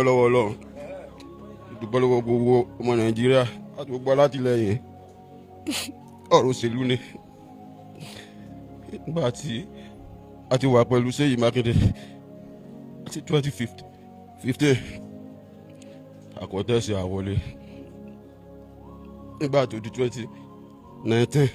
lọ́wọ́ Ọlọ́run dúpẹ́ lọ́wọ́ gbogbo ọmọ Nàìjíríà àti gbogbo alátìlẹyìn ọ̀rọ̀ òṣèlú ni nígbà tí a ti wà pẹ̀lú Ṣèyí Mákindé àti 2015 àkọ́tẹ́sì àwọlé nígbà tó di 2019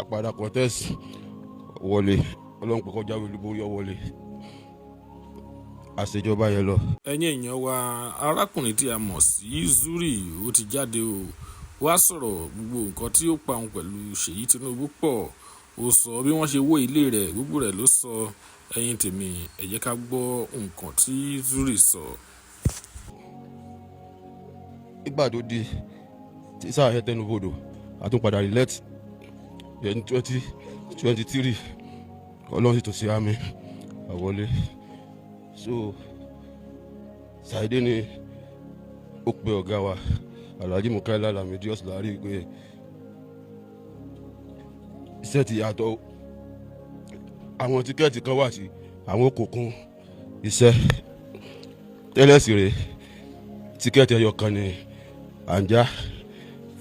àpàdà kọ́tẹ́sì wọlé Ọlọ́run pé kọjá olúborí ọwọlé àṣejọba yẹn lọ. ẹ̀yin èèyàn wa arákùnrin tí a mọ̀ sí Zuri ó ti jáde o wá sọ̀rọ̀ gbogbo nǹkan tí ó pa òun pẹ̀lú Ṣèyí Tinubu pọ̀ ó sọ bí wọ́n ṣe wó ilé rẹ̀ gbogbo rẹ̀ ló sọ. ẹ̀yin tèmi ẹ jẹ́ ká gbọ́ nǹkan tí Zuri sọ. nígbà tó di tí sáà yẹn tẹnubodò àtúnpadà relent yẹn 2023 Ọlọ́run sì tó ṣe àmì àwọlé so Ṣàìdé ni ó pe ọ̀gá wa Alhaji Mukaila Lamidi Ọ̀ṣùlárì pé iṣẹ́ ti yàtọ̀ àwọn tíkẹ́ẹ̀tì kan wà sí àwọn kò kún iṣẹ́ tẹ́lẹ̀ sí rèé tíkẹ́ẹ̀tì ẹyọ kan ni à ń já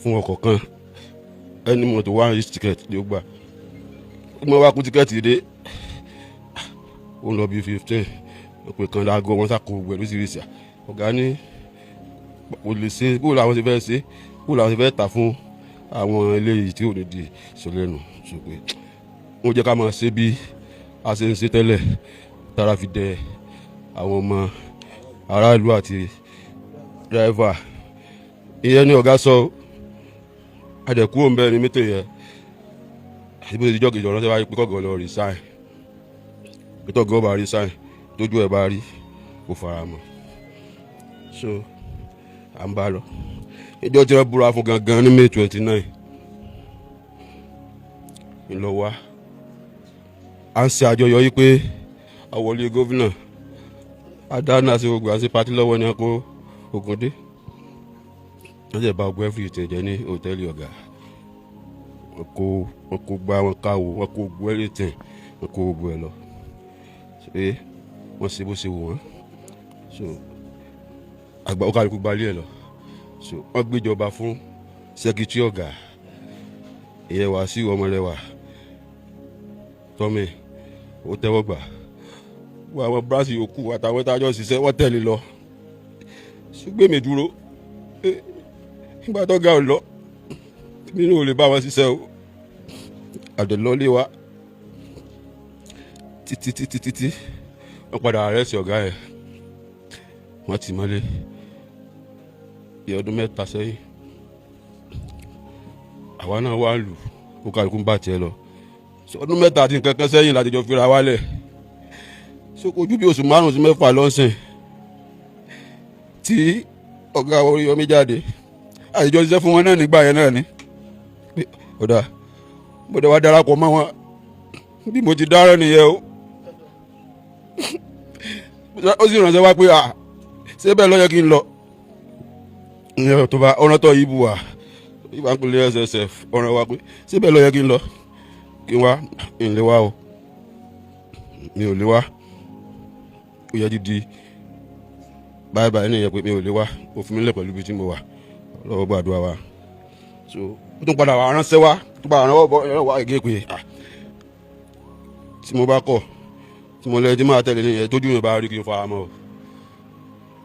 fún ọkọ̀ kan ẹni mọ̀tò wá ń rí tíkẹ́ẹ̀tì ni ó gbà ó mọ̀ wá kún tíkẹ́ẹ̀tì dé ó ń lọ bí 15 òpè kan láago wọn sá kó gbogbo ẹ̀ lóṣìṣì ọ̀gá ní kò lè ṣe bó làwọn ti fẹ́ ṣe bó làwọn ti fẹ́ tà fún àwọn eléyìí tí ò ní di ìṣòlẹ́nu ṣùgbọ́n wọ́n jẹ́ ká máa ṣe bí a ṣe ń ṣe tẹ́lẹ̀ tára fi dẹ àwọn ọmọ aráàlú àti dírẹ́fà ìyẹn ní ọ̀gá sọ àdẹ̀kú òun bẹ́ẹ̀ ni mítò yẹn ibi tí ìjọ́ kejì ọ̀rọ̀ ṣe wáyé pé kọ́gọ́ lọ resign pé tọ́gọ́ bá resign tójú ẹ̀ bá rí kó fara mọ́ so à ń bá lọ ìjọ tí wọ́n búra fún gangan ní May 29 ńlọ́wọ́ à ń ṣe àjọyọ̀ yìí pé àwọlé gómìnà adáná àti gbogbo àti pátí lọ́wọ́ ni wọ́n kó ogun dé wọ́n jẹ́ bá ogun ẹ́fì ìtẹ̀jẹ́ ní hòtẹ́ẹ̀lì ọ̀gá wọ́n kó gbá wọn káwọ́ wọ́n kó gbọ́ ẹ̀rẹ́tẹ̀ wọ́n kó gbogbo ẹ̀ lọ ṣé wọ́n ṣe bó ṣe wù wọ́n so àgbà ó kálukú gbalẹ̀ ẹ̀ lọ so wọ́n gbéjọba fún sẹ́kítírì ọ̀gá ìyẹn Wàsíù Ọmọlẹ́wà tọ́mì ó tẹ́wọ́ gbà wọ́n àwọn bíráṣì yòókù àtàwọn tájọ́ ṣiṣẹ́ wọ́n tẹ̀lé lọ ṣùgbọ́n mi dúró nígbà tó ga ọ̀ lọ nínú ò lè bá wọn ṣiṣẹ́ o àdèlọ́lé wa títí wọ́n padà àrẹ́sì ọ̀gá ẹ̀ wọ́n ti mọ́lé ọdún 3 sẹ́yìn àwa náà wà lù ó kálukú ń bà tiẹ̀ lọ ọdún 3 àti nǹkan kan sẹ́yìn láti jọ fira wálẹ̀ so ojú bí oṣù 5 sí 6 lọ́sìn tí ọ̀gá Oríyọmí jáde àtijọ́ ṣiṣẹ́ fún wọn náà nígbà yẹn náà ni ọ̀dà mo dẹ̀ wá darapọ̀ mọ́ wọn bí mo ti dáràn nìyẹn o ó sì ránṣẹ́ wá pé ṣé bẹ́ẹ̀ ló yẹ kí n lọ ìyẹn tó bá ọ̀nà tó yìí bù wá ìbá ń pèlè SSF ọ̀ràn wa pé ṣé bẹ́ẹ̀ ló yẹ kí n lọ kí n wá n lè wá o mi ò lè wá ó yẹ dídí báyìí báyìí nìyẹn pé mi ò lè wá ó fi mí lẹ̀ pẹ̀lú ibi tí mo wà lọ́wọ́ gbàdúrà wa so ó tún padà wà ránṣẹ́ wá tó bá ránṣẹ́ wá ìgé pé tí mo bá kọ̀ tí mo lẹ́yìn tí máa tẹ̀lé nìyẹn tójú mi bá rí kí n fara mọ́ o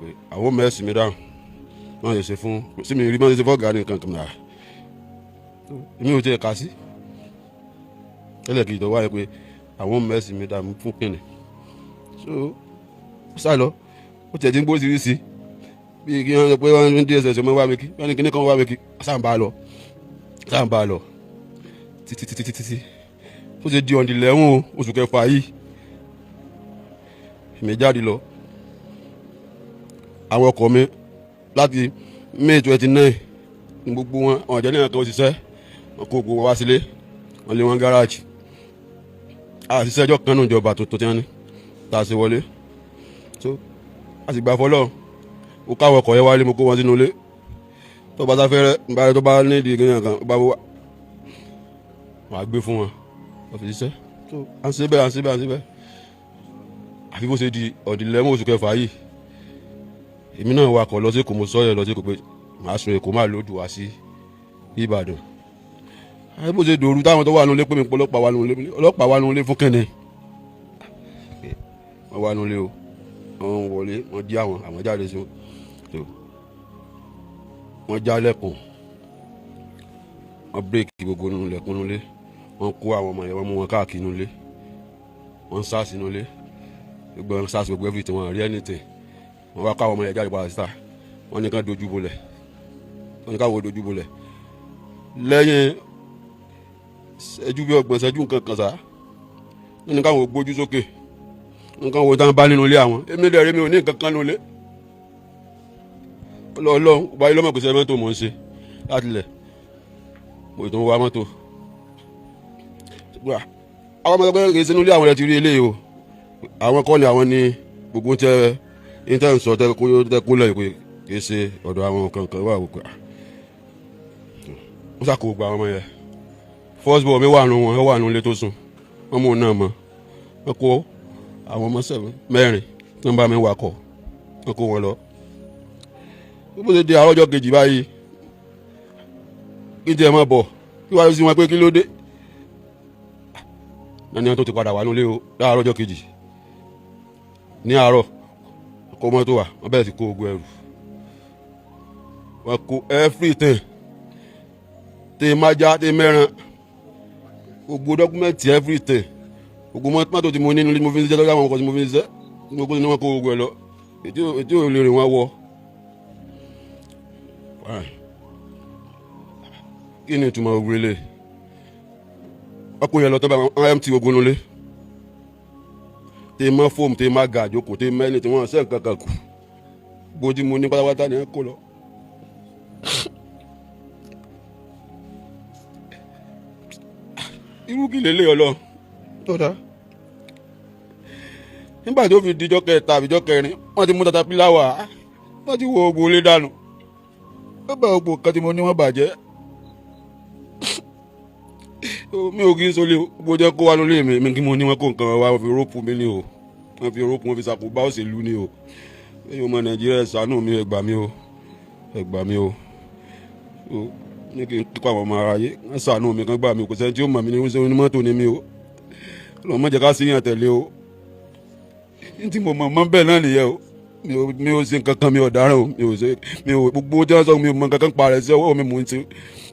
pé àwọn mẹ́sì mi dáhùn wọ́n lè ṣe fún sí mi rí mọ́ ṣe fọ́gà ní nǹkan kan náà èmi ò tiẹ̀ kà sí tẹ́lẹ̀ kì í tọ́wọ́ ayé pé àwọn mẹ́sì mi dáhùn fún kìnnì so sá lọ ó tiẹ̀ tí ń gbóṣìírí sí bí kí wọ́n sọ pé wọ́n ń DSS ọmọ wá mi kí wọ́n ní kíní kan wá mi kí sáà ń bá a lọ títí ó ṣe di ọ̀ndì lẹ́hùn oṣù kẹfà yìí èmi jáde lọ àwọn ọkọ̀ mi láti May 29 ní gbogbo wọn ọ̀jẹ̀ náà kan ṣiṣẹ́ wọn kó gbogbo wá sílé wọn lé wọn gáràjì àṣìṣẹ́ ẹjọ́ kan náà ìjọba tuntun tí wọ́n ní tá a ṣe wọlé so a sì gbà fọlọ́ ó káwọ́ ọkọ̀ yẹn wálé mo kó wọn sínú ilé tó bá sáfẹ́rẹ́ nígbà tó bá ní ìdí ìgbìyànjú kan bá wà wọn á gbé fún wọn wọ́n fi ṣiṣẹ́ so à ń ṣe bẹ́ẹ̀. àfi bó ṣe di ọ̀dìlẹ́mọ̀ oṣù kẹfà yìí 2023 ni èmi náà wakọ̀ lọ sí Èkó mo sọ́yẹ̀ lọ sí Èkó pé màá sun Èkó máa lòdù wá sí Ìbàdàn. bó ṣe dòru táwọn tó wà nulẹ̀ pé mi pọ̀ ọlọ́pàá wà nulẹ̀ fún kẹ́ni wọ́n wà nulẹ̀ o wọ́n wọlé wọ́n jí àwọn jáde sí wọ́n já lẹ́kùn wọ́n bírèkì gbogbo lẹ́kùn nulẹ̀ wọ́n kó àwọn ọmọ yẹn wọ́n mú wọn káàkiri nulẹ̀ wọ́n sá sí nulẹ̀ gbogbo wọn sá sí gbogbo everything wọn rí anything wọ́n wá ká àwọn ọmọ yẹn jáde padà síta wọ́n ní ká dojú bolẹ̀ wọ́n ní ká wọ́n dojú bolẹ̀ lẹ́yìn ṣẹ́jú bí ọgbọ̀n ṣẹ́jú nǹkan kan sá wọ́n ní káwọn gbójú sókè nǹkan wo tán bá nínú ilé àwọn èmi dẹ̀rẹ́ mi ò ní nǹkan kan nínú ilé ọlọ́run wáyé lọ́mọ kò sí mọ́tò mò ń ṣe láti lẹ̀ mo ìtàn wa mọ́tò àwọn ọmọ ẹgbẹ́ kìí sínú ilé àwọn ẹ̀ ti rí eléyìí o àwọn kọ́ ni àwọn ní gbogbo tẹ intanet sọ tẹ kó lẹ́yìn pé kìí ṣe ọ̀dọ̀ àwọn kankan wà wípé wọ́n ṣàkóso gba àwọn ọmọ yẹn first ball mi wà nù wọn wà nù ilé tó sùn wọ́n mú un náà mọ́ wọ́n kó àwọn ọmọ mẹ́rin tó ń bá mi wakọ̀ wọ́n kó wọn lọ bó ṣe di àárọ̀ ọjọ́ kejì báyìí kí n tiẹ̀ máa bọ̀ kí wàá sí wọn pé kí ló dé náà ni wọn tó ti padà wà nílé o láàárọ̀ ọjọ́ kejì ní àárọ̀ kó mọ́tò wà wọ́n bẹ̀rẹ̀ sí kó ogun ẹrù wọ́n kó everything tẹ májá tẹ mẹ́ran gbogbo dọ́kúmẹ́ǹtì everything gbogbo mọ́tò tí mo ní nílé mo fi ń ṣiṣẹ́ lọ́wọ́ àwọn ọkọ̀ tí mo fi ń ṣiṣẹ́ gbogbo ní wọ́n kó ogun ẹ lọ ètí ò lè rìn wọ́n wọ. kí ni ìtumọ̀ ogun ilé ọkùnrin yẹn lọ tọ́ bá wọn mt ogun nulẹ̀ tẹ mọ́ fóòmù tẹ má ga àjókòó tẹ mẹ́ni tí wọ́n ṣe nǹkan kan kù bójú mo ní pátápátá ni ẹ kó lọ. irú kí lè lé ọ lọ tó dáa nígbà tó fi dijọ́ kẹta àbíjọ́ kẹrin wọ́n ti mú tata píláwà wọ́n ti wo ogun ilé dànù ó bá ogun kan tí mo ní wọ́n bàjẹ́ mi ò kí n sọlé gbogbo jẹ́ kó wá lólé mi kí mo ní wọn kó nǹkan wá wọ́n fi róòpù mi ní o wọ́n fi róòpù wọn fi ṣàkóbá òṣèlú ní o ẹ̀yin ọmọ Nàìjíríà ṣàánú mi ẹ gbà mí o ẹ gbà mí o ní kí n kíkọ́ àwọn ọmọ aráyé wọ́n ṣàánú mi kan gbà mí kò sẹ́ni tí ó mọ̀ mí ní onímọ́tò ní mi o lọ́mọ jẹ́ ká sí yàn tẹ̀lé o ní tí mo mọ̀ mọ́ bẹ́ẹ̀ náà nìyẹn o mi ò ṣe nǹkan kan mi ò dáràn o mi ò gbogbo tí wọ́n sọ mi ò mọ nǹkan kan parẹ́ sí ọwọ́ mi mò ń ṣe.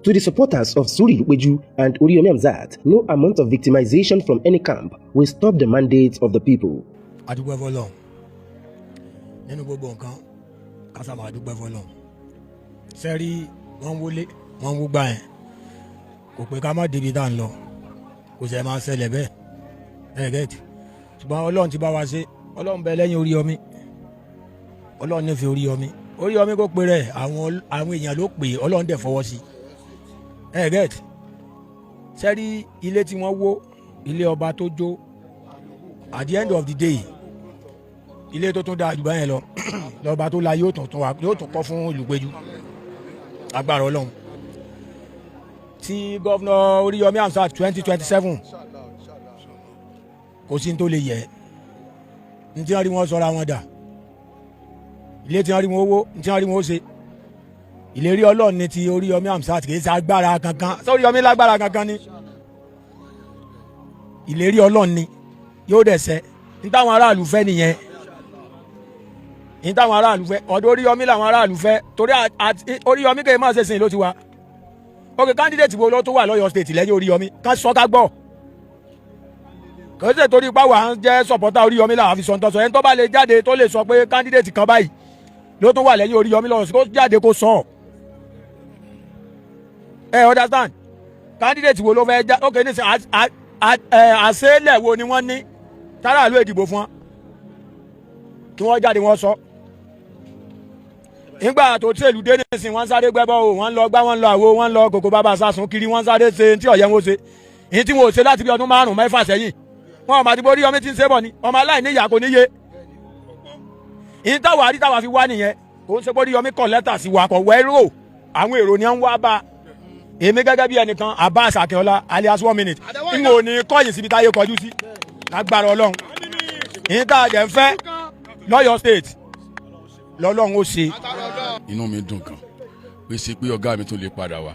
To the supporters of Suri Lupeju and Oriyomi Hamzat, no amount of victimization from any camp will stop the mandate of the people. Adúpẹ́ f'Ọlọ́run nínú gbogbo nǹkan kásá máa dúpẹ́ f'Ọlọ́run sẹ́rí wọ́n wọlé wọ́n wú gbà yẹn kò pé ká má débi tá à ń lọ kò sẹ́ máa ṣẹlẹ̀ bẹ́ẹ̀ ẹ̀ẹ́dẹ́gbẹ̀tì ṣùgbọ́n Ọlọ́run ti bá wa ṣe Ọlọ́run bẹ lẹ́yìn Oríyọmí Ọlọ́run nífẹ̀ẹ́ Oríyọmí kò pé rẹ̀ àwọn èèyàn ló pè Ọlọ́run dẹ̀ fọwọ́ sí ẹ̀ẹ́dẹ́gbẹ̀tì sẹ́rí ilé tí wọ́n wó ilé ọba tó jó at the end of the day ilé tó tún dáa jù báyẹn lọ lọ́ba tó la yóò tún kọ́ fún Ìlúpéjú agbára Ọlọ́run tí gọ́vnà Oríyọmí Hamzat 2027 kò sí ní tó lè yẹ ní tí wọ́n rí wọn sọ́ra wọn dà ilé tí wọ́n rí wọn owó ní tí wọ́n rí wọn ó ṣe ìlérí Ọlọ́run ní ti Oríyọmí Hamzat kì í ṣe agbára kankan Oríyọmí lágbára kankan ni ìlérí Ọlọ́run ni yóò dẹ̀ ṣẹ ní táwọn aráàlú fẹ́ nìyẹn ní táwọn aráàlú fẹ́ ọ̀dọ̀ Oríyọmí làwọn aráàlú fẹ́ torí Oríyọmí kò máa ṣe sìn ló ti wá ok candidate wo ló tó wà lọ́yọ̀ state lẹ́yìn Oríyọmí ká sọ ká gbọ́ kò sí torí pàwọ́ à ń jẹ́ supporter Oríyọmí làwọn fi sọ̀tọ̀ sọ ẹni tó bá lè jáde tó lè sọ pé candidate kan báyìí ló tó wà lẹ́yìn Oríyọmí lọ́wọ́ kó jáde kó sọ understand candidate wo ló fẹ́ já ok ní sẹ́ àṣẹ́lẹ̀ wo ni wọ́n ní táràlú ìdìbò fún wọn kí wọ́n jáde wọ́n sọ nígbà tó tẹ̀lú dé nísìn wọ́n sáré gbẹ́bọ́ o wọ́n lọ gbá wọ́n lọ àwo wọ́n lọ kòkó bàbá sásùn kiri wọ́n sáré ṣe tí ọ̀yẹ́ wọn ṣe èyí tí wọn ò ṣe láti bí ọdún 5-6 sẹ́yìn wọn ò mà ti borí Oríyọmí tí ń ṣe bọ̀ ni ọmọ aláìní ìyá kò níye èyí táwa àrí táwa fi wá nìyẹn kò ń ṣe borí Oríyọmí kọ lẹ́tà sí wa kọ̀ wẹ́rò àwọn èrò ni wọ́n wá bá èmi gẹ́gẹ́ bí ẹnìkan Abbas Akínọlá alias 1 minute n ò ní kọ́yìn síbi táyé kọjú sí lágbára Ọlọ́run èyí tá a jẹ́ ń fẹ́ lọ́yọ̀ state lọ́lọ́run ó ṣe. inú mi dùn gan pé ṣe pé ọ̀gá mi tó lè padà wá